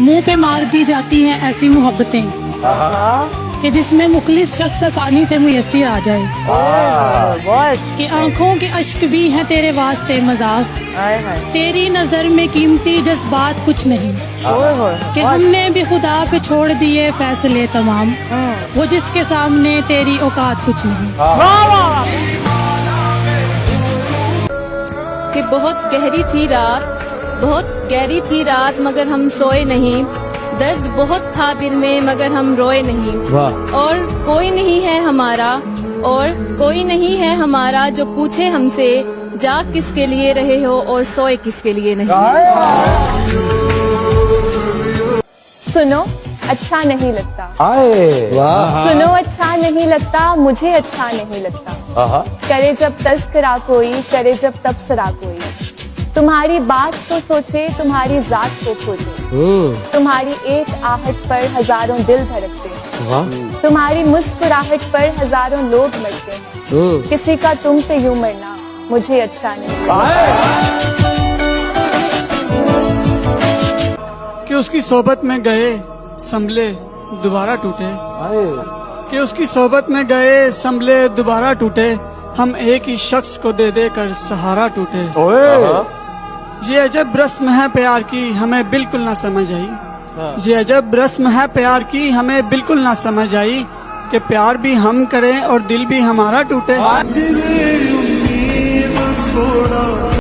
मुंह पे मार दी जाती हैं ऐसी मोहब्बतें कि जिसमें मुखलिस शख्स आसानी से मुयस्सर आ जाए, कि आंखों के अश्क भी हैं तेरे वास्ते मजाक, तेरी नजर में कीमती जज्बात कुछ नहीं, कि हमने भी खुदा पे छोड़ दिए फैसले तमाम, वो जिसके सामने तेरी औकात कुछ नहीं। कि बहुत गहरी थी रात, बहुत गहरी थी रात मगर हम सोए नहीं, दर्द बहुत था दिल में मगर हम रोए नहीं, और कोई नहीं है हमारा, और कोई नहीं है हमारा जो पूछे हमसे जाग किसके लिए रहे हो और सोए किसके लिए नहीं। सुनो अच्छा नहीं लगता, वाह सुनो अच्छा नहीं लगता, मुझे अच्छा नहीं लगता, करे जब तस्करा कोई, करे जब तबसरा कोई, तुम्हारी बात को सोचे, तुम्हारी जात को खोजे, तुम्हारी एक आहट पर हजारों दिल धड़कते हैं, तुम्हारी मुस्कुराहट पर हजारों लोग मरते हैं, किसी का तुम पे यूं मरना मुझे अच्छा नहीं लगता। कि उसकी सोहबत में गए संभले दोबारा टूटे, कि उसकी सोहबत में गए संभले दोबारा टूटे, हम एक ही शख्स को दे दे कर सहारा टूटे। ये अजब रस्म है प्यार की हमें बिल्कुल ना समझ आई, ये अजब रस्म है प्यार की हमें बिल्कुल ना समझ आई, कि प्यार भी हम करें और दिल भी हमारा टूटे।